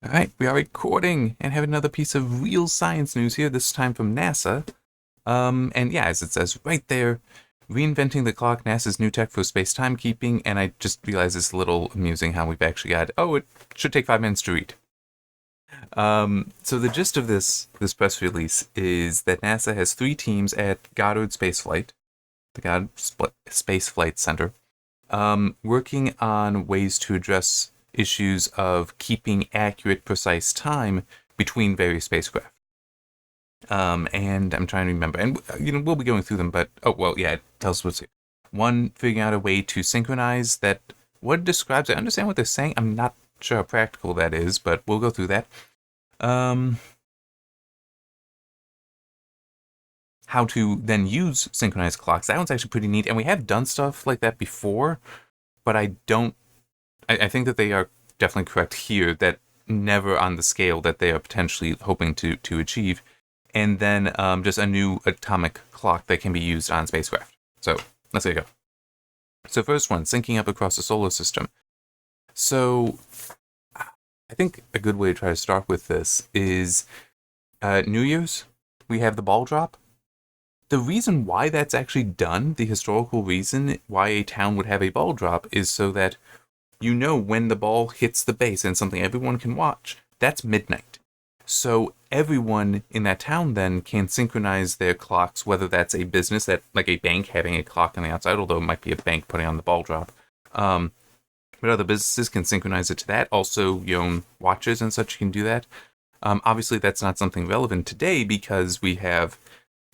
All right, we are recording and have another piece of real science news here, this time from NASA. And yeah, as it says right there, reinventing the clock, NASA's new tech for space timekeeping. And I just realized it's a little amusing how we've actually got, it should take 5 minutes to read. So the gist of this press release is that NASA has 3 teams at Goddard Space Flight, the Goddard Space Flight Center, working on ways to address issues of keeping accurate, precise time between various spacecraft. And I'm trying to remember, and we'll be going through them, but it tells us what's here. One, figuring out a way to synchronize that. What it describes, I understand what they're saying. I'm not sure how practical that is, but we'll go through that. How to then use synchronized clocks. That one's actually pretty neat, and we have done stuff like that before, but I think that they are definitely correct here, that never on the scale that they are potentially hoping to achieve. And then just a new atomic clock that can be used on spacecraft. So let's go. So first one, syncing up across the solar system. So I think a good way to try to start with this is New Year's. We have the ball drop. The reason why that's actually done, the historical reason why a town would have a ball drop, is so that when the ball hits the base and something everyone can watch, that's midnight. So everyone in that town then can synchronize their clocks, whether that's a business, that like a bank having a clock on the outside, although it might be a bank putting on the ball drop. But other businesses can synchronize it to that. Also, your own watches and such can do that. Obviously, that's not something relevant today because we have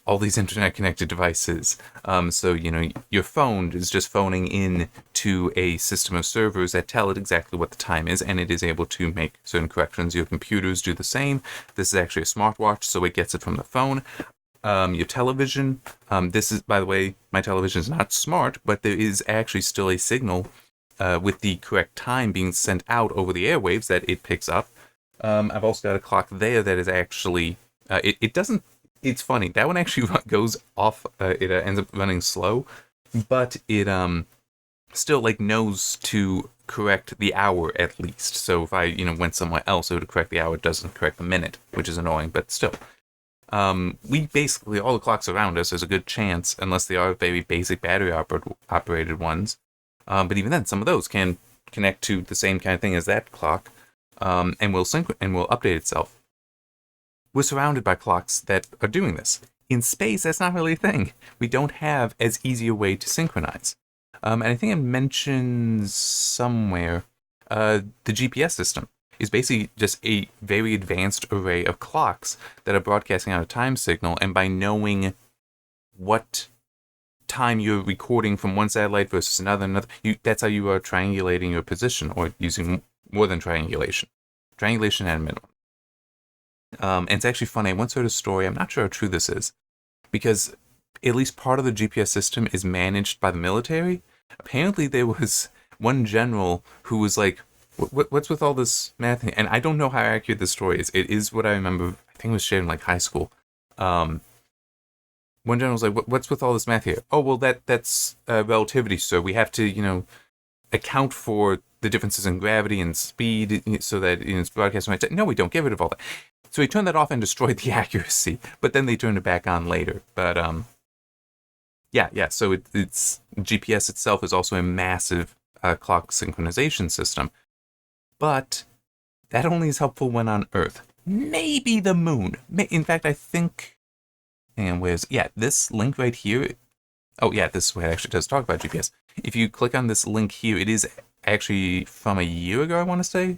all these internet-connected devices. So, your phone is just phoning in to a system of servers that tell it exactly what the time is, and it is able to make certain corrections. Your computers do the same. This is actually a smartwatch, so it gets it from the phone. Your television, this is, by the way, my television is not smart, but there is actually still a signal with the correct time being sent out over the airwaves that it picks up. I've also got a clock there that is actually, it doesn't, it's funny, that one actually goes off, it ends up running slow, but it still knows to correct the hour at least. So if I went somewhere else, it would correct the hour. It doesn't correct the minute, which is annoying, but still. We basically, all the clocks around us, there's a good chance, unless they are very basic battery operated ones, but even then, some of those can connect to the same kind of thing as that clock, and will update itself. We're surrounded by clocks that are doing this. In space, that's not really a thing. We don't have as easy a way to synchronize. And I think it mentions somewhere the GPS system is basically just a very advanced array of clocks that are broadcasting out a time signal, and by knowing what time you're recording from one satellite versus another, that's how you are triangulating your position, or using more than triangulation. Triangulation at a minimum. And it's actually funny, I once heard a story, I'm not sure how true this is, because at least part of the GPS system is managed by the military. Apparently there was one general who was like, what's with all this math? And I don't know how accurate this story is. It is what I remember, I think it was shared in high school. One general was like, what's with all this math here? Oh, well, that's relativity, sir. We have to, account for the differences in gravity and speed so that it's broadcasting right. No, we don't. Get rid of all that. So he turned that off and destroyed the accuracy, but then they turned it back on later. But so it's GPS itself is also a massive clock synchronization system, but that only is helpful when on Earth. Maybe the moon. In fact, I think, and this link right here. Oh yeah, this is where it actually does talk about GPS. If you click on this link here, it is actually from a year ago, I want to say,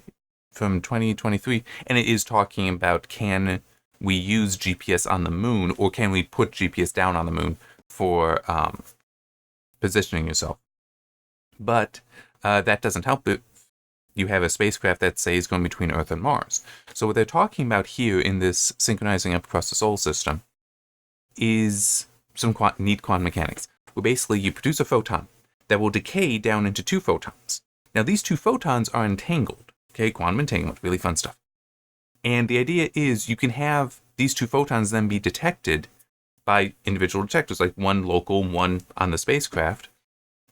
from 2023, and it is talking about, can we use GPS on the moon, or can we put GPS down on the moon for positioning yourself? But that doesn't help if you have a spacecraft that, say, is going between Earth and Mars. So what they're talking about here in this synchronizing up across the solar system is some neat quantum mechanics, where basically you produce a photon that will decay down into 2 photons. Now these 2 photons are entangled. Okay, quantum entanglement, really fun stuff. And the idea is you can have these 2 photons then be detected by individual detectors, like one local, one on the spacecraft.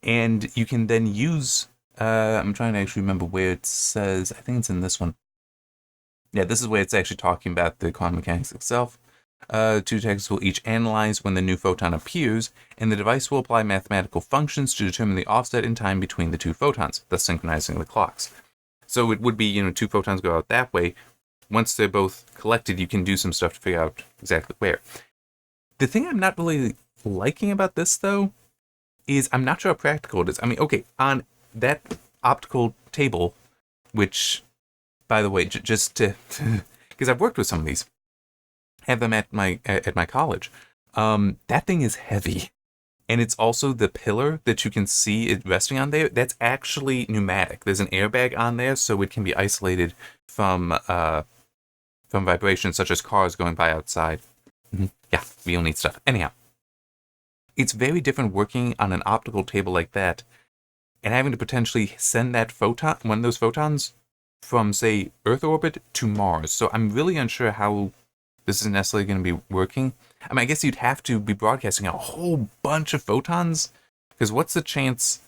And you can then use, I'm trying to actually remember where it says, I think it's in this one. Yeah, this is where it's actually talking about the quantum mechanics itself. Two detectors will each analyze when the new photon appears, and the device will apply mathematical functions to determine the offset in time between the two photons, thus synchronizing the clocks. So it would be, two photons go out that way. Once they're both collected, you can do some stuff to figure out exactly where. The thing I'm not really liking about this, though, is I'm not sure how practical it is. I mean, okay, on that optical table, which, by the way, just to, because I've worked with some of these, have them at my college. That thing is heavy, and it's also the pillar that you can see it resting on there. That's actually pneumatic. There's an airbag on there, so it can be isolated from vibrations such as cars going by outside. Yeah, real neat stuff. Anyhow, it's very different working on an optical table like that and having to potentially send that photon, one of those photons, from, say, Earth orbit to Mars. So I'm really unsure how this is necessarily going to be working. I mean, I guess you'd have to be broadcasting a whole bunch of photons, because what's the chance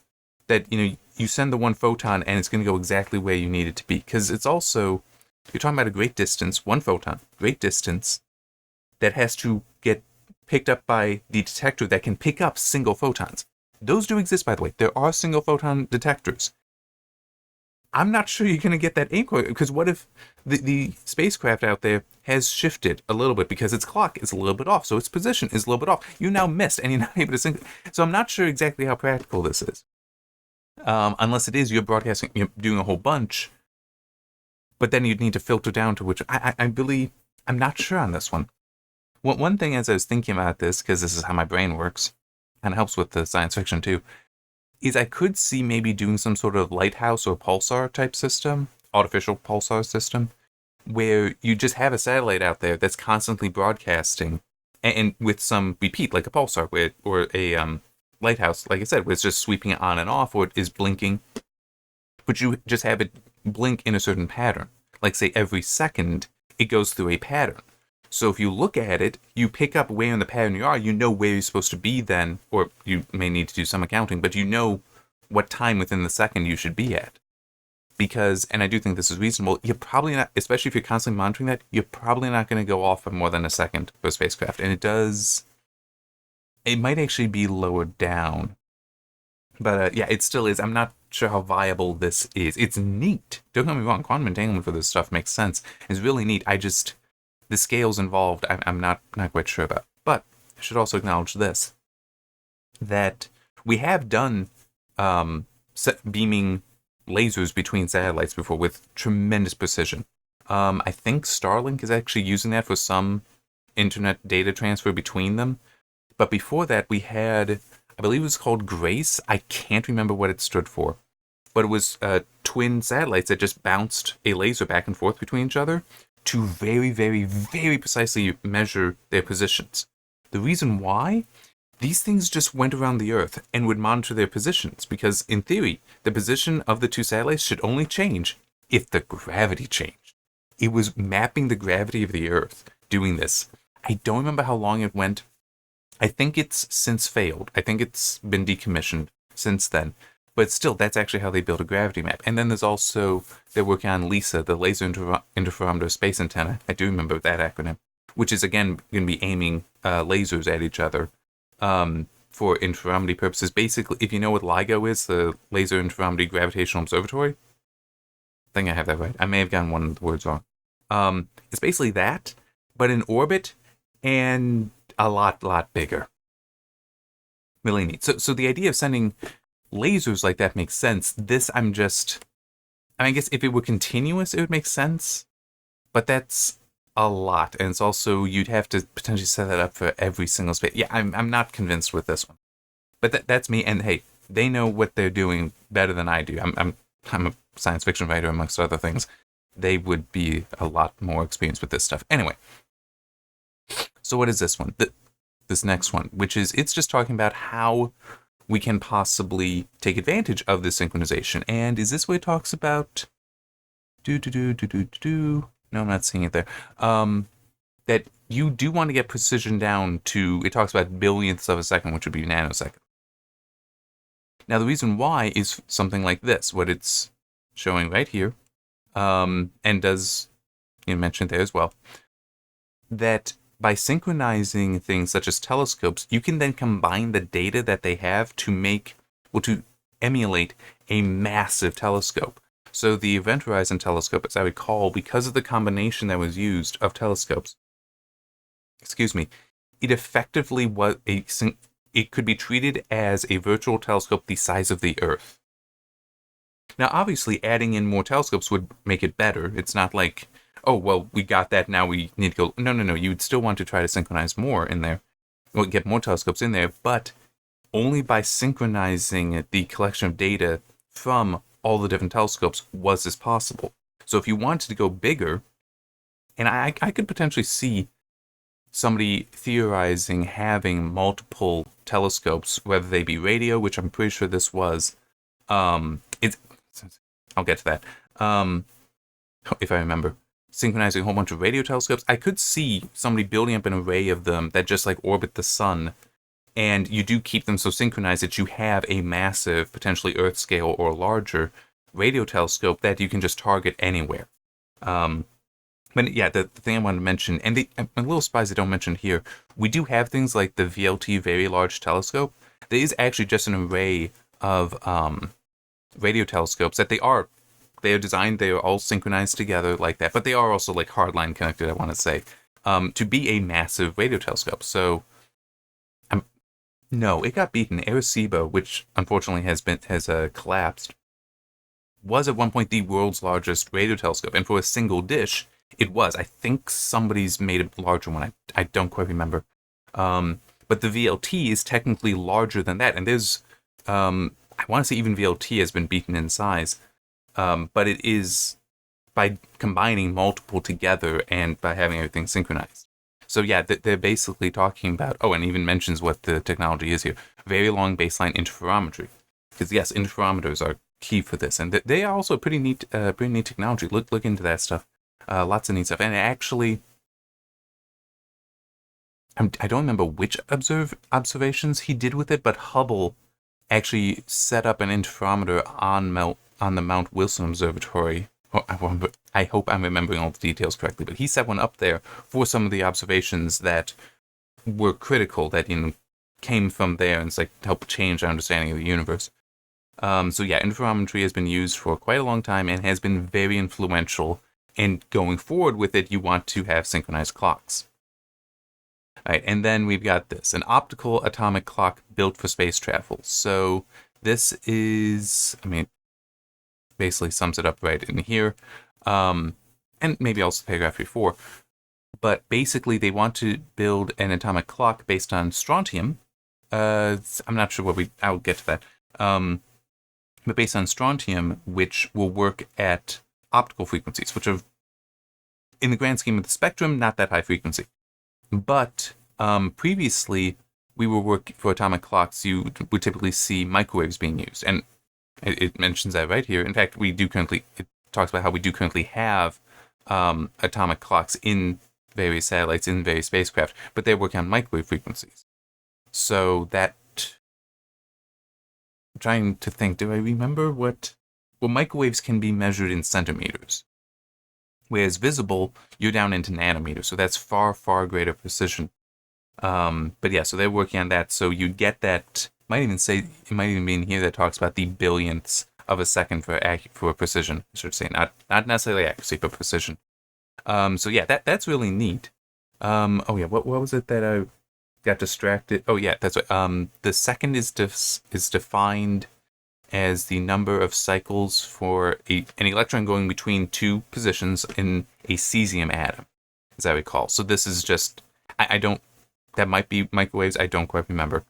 that, you send the one photon and it's going to go exactly where you need it to be? Because it's also, you're talking about a great distance, one photon, great distance, that has to get picked up by the detector that can pick up single photons. Those do exist, by the way. There are single photon detectors. I'm not sure you're going to get that aim correct, because what if the spacecraft out there has shifted a little bit because its clock is a little bit off, so its position is a little bit off. You now missed, and you're not able to sync. So I'm not sure exactly how practical this is. Unless it is, you're broadcasting, you're doing a whole bunch, but then you'd need to filter down to which. I'm not sure on this one. One thing as I was thinking about this, because this is how my brain works, kind of helps with the science fiction too, is I could see maybe doing some sort of lighthouse or pulsar type system, artificial pulsar system, where you just have a satellite out there that's constantly broadcasting, and with some repeat, like a pulsar, or a lighthouse, like I said, where it's just sweeping it on and off, or it is blinking, but you just have it blink in a certain pattern. Like, say, every second, it goes through a pattern. So if you look at it, you pick up where in the pattern you are, you know where you're supposed to be then, or you may need to do some accounting, but you know what time within the second you should be at. Because, and I do think this is reasonable, you're probably not, especially if you're constantly monitoring that, you're probably not going to go off for more than a second for a spacecraft. And it might actually be lowered down. But yeah, it still is. I'm not sure how viable this is. It's neat. Don't get me wrong, quantum entanglement for this stuff makes sense. It's really neat. The scales involved, I'm not quite sure about. But I should also acknowledge this, that we have done beaming lasers between satellites before with tremendous precision. I think Starlink is actually using that for some internet data transfer between them. But before that, we had, I believe it was called Grace. I can't remember what it stood for. But it was twin satellites that just bounced a laser back and forth between each other to very, very, very precisely measure their positions. The reason why? These things just went around the Earth and would monitor their positions, because in theory, the position of the two satellites should only change if the gravity changed. It was mapping the gravity of the Earth doing this. I don't remember how long it went. I think it's since failed. I think it's been decommissioned since then. But still, that's actually how they build a gravity map. And then there's also, they're working on LISA, the Laser Interferometer Space Antenna. I do remember that acronym, which is, again, going to be aiming lasers at each other for interferometry purposes. Basically, if you know what LIGO is, the Laser Interferometry Gravitational Observatory, I think I have that right. I may have gotten one of the words wrong. It's basically that, but in orbit and a lot bigger. Really neat. So the idea of sending lasers like that makes sense. This, I guess if it were continuous, it would make sense. But that's a lot. And it's also, you'd have to potentially set that up for every single space. Yeah, I'm not convinced with this one. But that's me. And hey, they know what they're doing better than I do. I'm a science fiction writer, amongst other things. They would be a lot more experienced with this stuff. Anyway. So what is this one? This next one, which is, it's just talking about how we can possibly take advantage of this synchronization. And is this what it talks about? No, I'm not seeing it there. That you do want to get precision down to, it talks about billionths of a second, which would be nanosecond. Now, the reason why is something like this, what it's showing right here, and does you mentioned there as well, that by synchronizing things such as telescopes, you can then combine the data that they have to emulate a massive telescope. So the Event Horizon Telescope, as I recall, because of the combination that was used of telescopes, it effectively it could be treated as a virtual telescope the size of the Earth. Now, obviously, adding in more telescopes would make it better. It's not like, oh, well, we got that, now we need to go. No. You would still want to try to synchronize more in there. Well, get more telescopes in there, but only by synchronizing the collection of data from all the different telescopes was this possible. So if you wanted to go bigger, and I could potentially see somebody theorizing having multiple telescopes, whether they be radio, which I'm pretty sure this was. I'll get to that. If I remember, synchronizing a whole bunch of radio telescopes. I could see somebody building up an array of them that just like orbit the sun, and you do keep them so synchronized that you have a massive, potentially Earth scale or larger radio telescope that you can just target anywhere. But yeah, the thing I wanted to mention, and I'm a little surprised they don't mention here, we do have things like the VLT Very Large Telescope. There is actually just an array of radio telescopes that they are designed, they are all synchronized together like that, but they are also like hardline connected, I want to say, to be a massive radio telescope. So, no, it got beaten. Arecibo, which unfortunately has collapsed, was at one point the world's largest radio telescope, and for a single dish, it was. I think somebody's made a larger one. I don't quite remember. But the VLT is technically larger than that, and there's, I want to say even VLT has been beaten in size, but it is by combining multiple together and by having everything synchronized. So yeah, they're basically talking about, and even mentions what the technology is here, very long baseline interferometry. Because yes, interferometers are key for this, and they are also pretty neat technology. Look into that stuff. Lots of neat stuff. And actually, I don't remember which observations he did with it, but Hubble actually set up an interferometer on the Mount Wilson Observatory. I hope I'm remembering all the details correctly, but he set one up there for some of the observations that were critical, that came from there, and it's like to help change our understanding of the universe. So yeah, interferometry has been used for quite a long time and has been very influential. And going forward with it, you want to have synchronized clocks. All right, and then we've got this, an optical atomic clock built for space travel. So this is, basically sums it up right in here. And maybe also paragraph before. But basically, they want to build an atomic clock based on strontium. I'm not sure I'll get to that. But based on strontium, which will work at optical frequencies, which are, in the grand scheme of the spectrum, not that high frequency. But previously, we were working for atomic clocks, you would typically see microwaves being used. And it mentions that right here. In fact, it talks about how we do currently have atomic clocks in various satellites, in various spacecraft, but they're working on microwave frequencies. So that, I'm trying to think, do I remember what? Well, microwaves can be measured in centimeters, whereas visible, you're down into nanometers, so that's far, far greater precision. But yeah, so they're working on that, so you get that, it might even be in here that talks about the billionths of a second for precision, I should say, not necessarily accuracy, but precision. So yeah, that's really neat. What was it that I got distracted? Oh yeah, that's what, the second is defined as the number of cycles for an electron going between two positions in a cesium atom, as I recall. So this is just, that might be microwaves, I don't quite remember.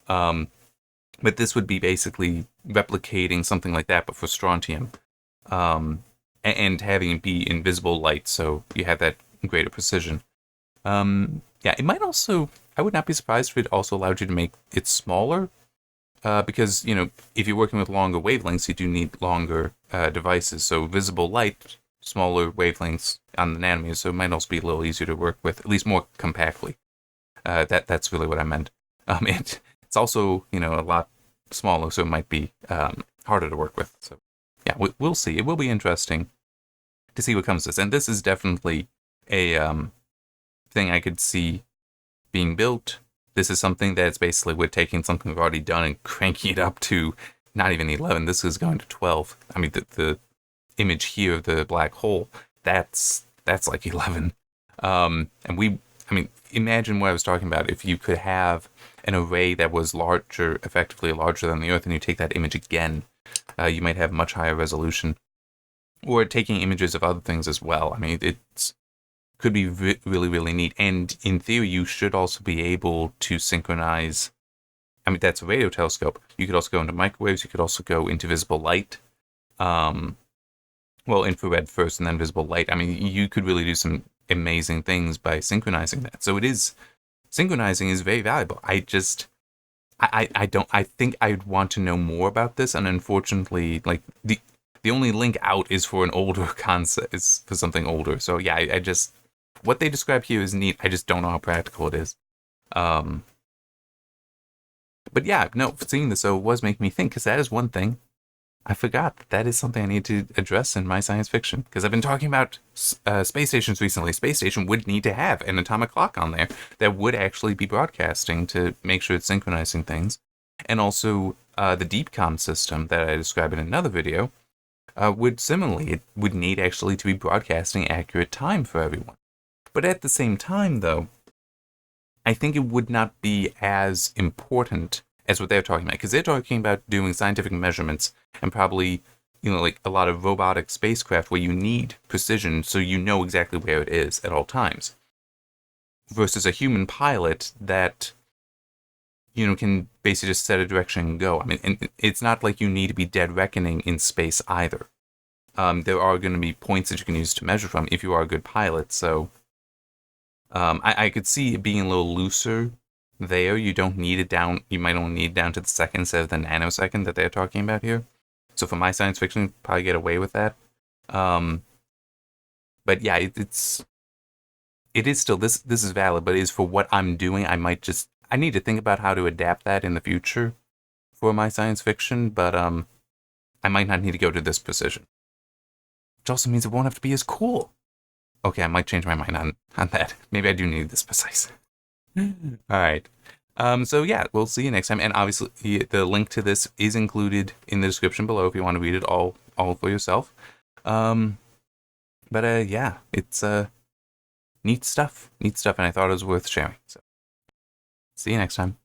But this would be basically replicating something like that, but for strontium, and having it be invisible light, so you have that greater precision. It might also, I would not be surprised if it also allowed you to make it smaller, because, if you're working with longer wavelengths, you do need longer devices. So visible light, smaller wavelengths on the nanometers, so it might also be a little easier to work with, at least more compactly. That's really what I meant. It's also, a lot smaller, so it might be harder to work with. So yeah, we'll see. It will be interesting. to see what comes to this. And this is definitely a thing I could see being built. This is something that's basically we're taking something we've already done and cranking it up to not even 11. This is going to 12. I mean, the image here of the black hole, that's like 11. And imagine what I was talking about. If you could have an array that was larger, effectively larger than the Earth, and you take that image again, you might have much higher resolution. Or taking images of other things as well. I mean, it could be really, really neat. And in theory, you should also be able to synchronize. I mean, that's a radio telescope. You could also go into microwaves. You could also go into visible light. Well, infrared first and then visible light. I mean, you could really do some amazing things by synchronizing that. So synchronizing is very valuable. I think I'd want to know more about this. And unfortunately, like the only link out is for an older concept, is for something older. So yeah, I just, what they describe here is neat. I just don't know how practical it is. But yeah, no, seeing this, so it was making me think, because that is one thing I forgot. That is something I need to address in my science fiction, because I've been talking about space stations recently. Space station would need to have an atomic clock on there that would actually be broadcasting to make sure it's synchronizing things. And also the DeepCom system that I described in another video would similarly, it would need actually to be broadcasting accurate time for everyone. But at the same time, though, I think it would not be as important as what they're talking about, because they're talking about doing scientific measurements and probably, like a lot of robotic spacecraft where you need precision so you know exactly where it is at all times, versus a human pilot that, can basically just set a direction and go. I mean, and it's not like you need to be dead reckoning in space either. There are going to be points that you can use to measure from if you are a good pilot, so I could see it being a little looser there. You don't need it down. You might only need it down to the second instead of the nanosecond that they're talking about here. So for my science fiction, probably get away with that. But yeah, it is still, this is valid, but it is for what I'm doing. I need to think about how to adapt that in the future for my science fiction, but I might not need to go to this precision. Which also means it won't have to be as cool. Okay, I might change my mind on that. Maybe I do need this precise. All right. So yeah, we'll see you next time. And obviously, the link to this is included in the description below if you want to read it all for yourself. Yeah, it's neat stuff, and I thought it was worth sharing. So, see you next time.